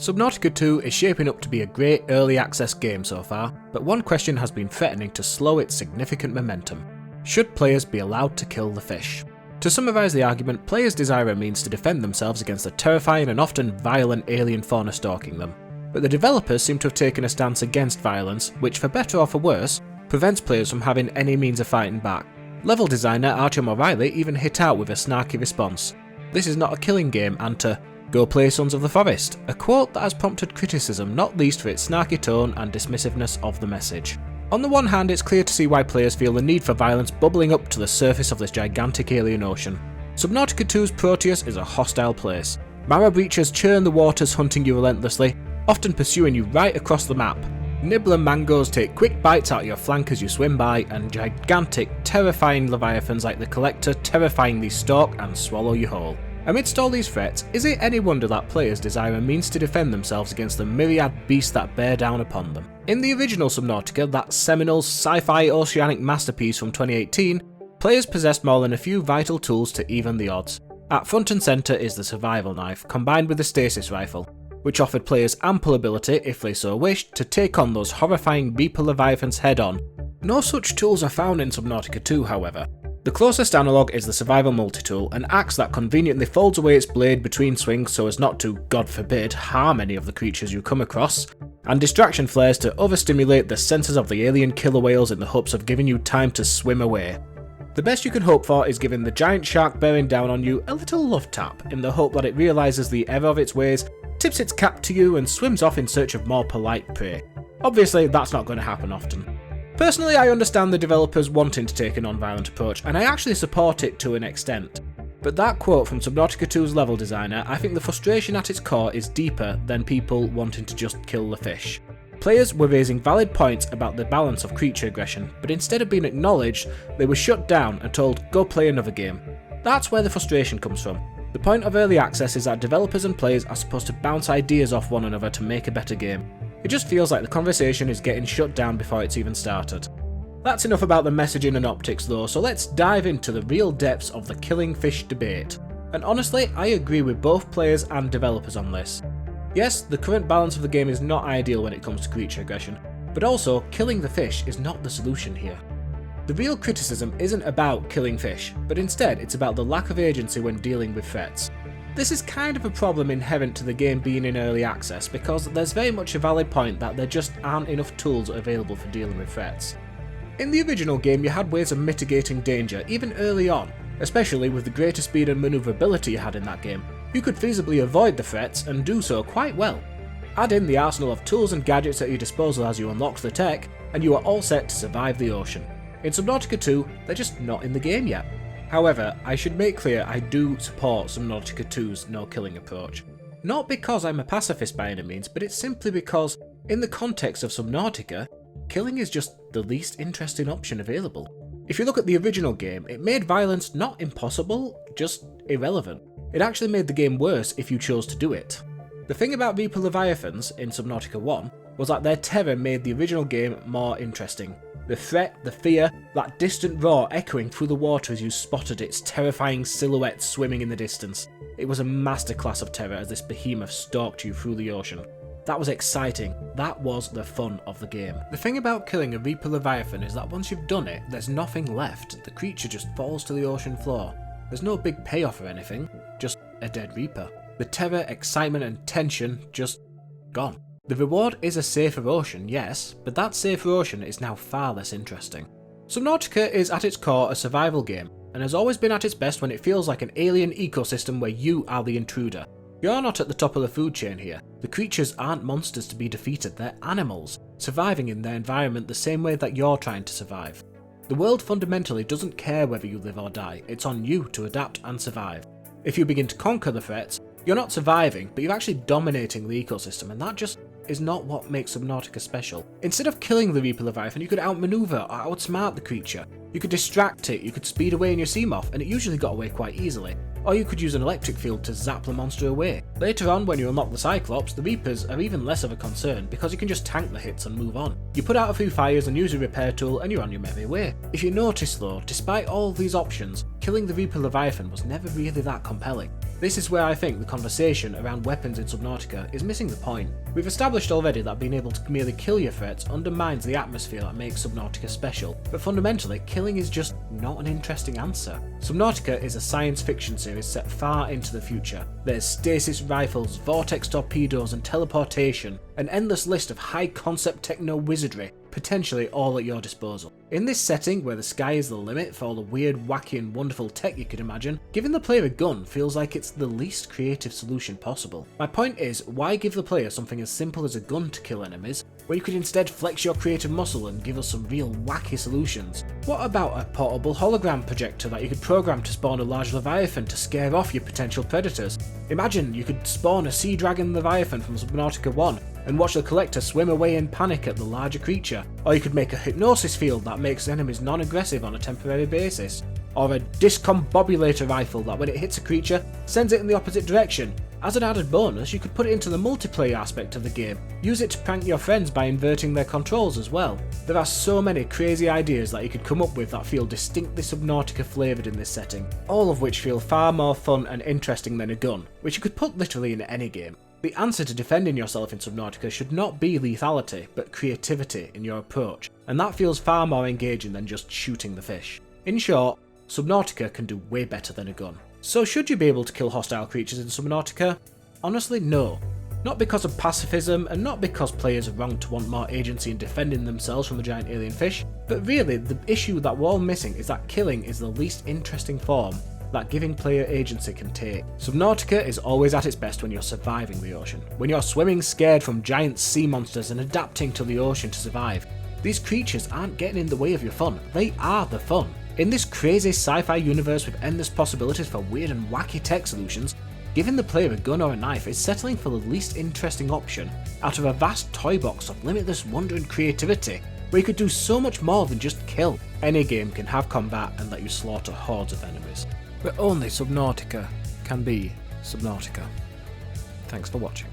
Subnautica 2 is shaping up to be a great early access game so far, but one question has been threatening to slow its significant momentum. Should players be allowed to kill the fish? To summarise the argument, players desire a means to defend themselves against the terrifying and often violent alien fauna stalking them. But the developers seem to have taken a stance against violence, which for better or for worse, prevents players from having any means of fighting back. Level designer Artyom O'Reilly even hit out with a snarky response. "This is not a killing game," and to "Go play Sons of the Forest," a quote that has prompted criticism, not least for its snarky tone and dismissiveness of the message. On the one hand, it's clear to see why players feel the need for violence bubbling up to the surface of this gigantic alien ocean. Subnautica 2's Proteus is a hostile place. Mara breaches churn the waters, hunting you relentlessly, often pursuing you right across the map. Nibbler mangoes take quick bites out of your flank as you swim by, and gigantic, terrifying leviathans like the Collector terrifyingly stalk and swallow you whole. Amidst all these threats, is it any wonder that players desire a means to defend themselves against the myriad beasts that bear down upon them? In the original Subnautica, that seminal sci-fi oceanic masterpiece from 2018, players possessed more than a few vital tools to even the odds. At front and centre is the survival knife, combined with the stasis rifle, which offered players ample ability, if they so wished, to take on those horrifying Reaper Leviathans head-on. No such tools are found in Subnautica 2, however. The closest analogue is the survival multi-tool, an axe that conveniently folds away its blade between swings so as not to, God forbid, harm any of the creatures you come across, and distraction flares to overstimulate the senses of the alien killer whales in the hopes of giving you time to swim away. The best you can hope for is giving the giant shark bearing down on you a little love tap in the hope that it realises the error of its ways, tips its cap to you and swims off in search of more polite prey. Obviously, that's not going to happen often. Personally, I understand the developers wanting to take a non-violent approach, and I actually support it to an extent. But that quote from Subnautica 2's level designer, I think the frustration at its core is deeper than people wanting to just kill the fish. Players were raising valid points about the balance of creature aggression, but instead of being acknowledged, they were shut down and told, "Go play another game." That's where the frustration comes from. The point of early access is that developers and players are supposed to bounce ideas off one another to make a better game. It just feels like the conversation is getting shut down before it's even started. That's enough about the messaging and optics though, so let's dive into the real depths of the killing fish debate. And honestly, I agree with both players and developers on this. Yes, the current balance of the game is not ideal when it comes to creature aggression, but also killing the fish is not the solution here. The real criticism isn't about killing fish, but instead it's about the lack of agency when dealing with threats. This is kind of a problem inherent to the game being in early access, because there's very much a valid point that there just aren't enough tools available for dealing with threats. In the original game you had ways of mitigating danger even early on, especially with the greater speed and manoeuvrability you had in that game. You could feasibly avoid the threats and do so quite well. Add in the arsenal of tools and gadgets at your disposal as you unlock the tech, and you are all set to survive the ocean. In Subnautica 2, they're just not in the game yet. However, I should make clear I do support Subnautica 2's no-killing approach. Not because I'm a pacifist by any means, but it's simply because, in the context of Subnautica, killing is just the least interesting option available. If you look at the original game, it made violence not impossible, just irrelevant. It actually made the game worse if you chose to do it. The thing about Reaper Leviathans in Subnautica 1 was that their terror made the original game more interesting. The threat, the fear, that distant roar echoing through the water as you spotted its terrifying silhouette swimming in the distance. It was a masterclass of terror as this behemoth stalked you through the ocean. That was exciting. That was the fun of the game. The thing about killing a Reaper Leviathan is that once you've done it, there's nothing left. The creature just falls to the ocean floor. There's no big payoff or anything, just a dead Reaper. The terror, excitement and tension just gone. The reward is a safer ocean, yes, but that safer ocean is now far less interesting. Subnautica is at its core a survival game, and has always been at its best when it feels like an alien ecosystem where you are the intruder. You're not at the top of the food chain here. The creatures aren't monsters to be defeated, they're animals, surviving in their environment the same way that you're trying to survive. The world fundamentally doesn't care whether you live or die, it's on you to adapt and survive. If you begin to conquer the threats, you're not surviving, but you're actually dominating the ecosystem, and that just is not what makes Subnautica special. Instead of killing the Reaper Leviathan, you could outmaneuver or outsmart the creature. You could distract it, you could speed away in your Seamoth, and it usually got away quite easily. Or you could use an electric field to zap the monster away. Later on, when you unlock the Cyclops, the Reapers are even less of a concern because you can just tank the hits and move on. You put out a few fires and use a repair tool and you're on your merry way. If you notice though, despite all these options, killing the Reaper Leviathan was never really that compelling. This is where I think the conversation around weapons in Subnautica is missing the point. We've established already that being able to merely kill your threats undermines the atmosphere that makes Subnautica special, but fundamentally, killing is just not an interesting answer. Subnautica is a science fiction series set far into the future. There's stasis rifles, vortex torpedoes and teleportation, an endless list of high concept techno wizardry, potentially all at your disposal. In this setting, where the sky is the limit for all the weird, wacky and wonderful tech you could imagine, giving the player a gun feels like it's the least creative solution possible. My point is, why give the player something as simple as a gun to kill enemies, where you could instead flex your creative muscle and give us some real wacky solutions? What about a portable hologram projector that you could program to spawn a large Leviathan to scare off your potential predators? Imagine you could spawn a Sea Dragon Leviathan from Subnautica 1 and watch the collector swim away in panic at the larger creature, or you could make a hypnosis field that makes enemies non-aggressive on a temporary basis, or a discombobulator rifle that when it hits a creature, sends it in the opposite direction. As an added bonus, you could put it into the multiplayer aspect of the game, use it to prank your friends by inverting their controls as well. There are so many crazy ideas that you could come up with that feel distinctly Subnautica flavoured in this setting, all of which feel far more fun and interesting than a gun, which you could put literally in any game. The answer to defending yourself in Subnautica should not be lethality, but creativity in your approach, and that feels far more engaging than just shooting the fish. In short, Subnautica can do way better than a gun. So should you be able to kill hostile creatures in Subnautica? Honestly, no. Not because of pacifism, and not because players are wrong to want more agency in defending themselves from a giant alien fish, but really the issue that we're all missing is that killing is the least interesting form that giving player agency can take. Subnautica is always at its best when you're surviving the ocean, when you're swimming scared from giant sea monsters and adapting to the ocean to survive. These creatures aren't getting in the way of your fun, they are the fun. In this crazy sci-fi universe with endless possibilities for weird and wacky tech solutions, giving the player a gun or a knife is settling for the least interesting option out of a vast toy box of limitless wonder and creativity, where you could do so much more than just kill. Any game can have combat and let you slaughter hordes of enemies, but only Subnautica can be Subnautica. Thanks for watching.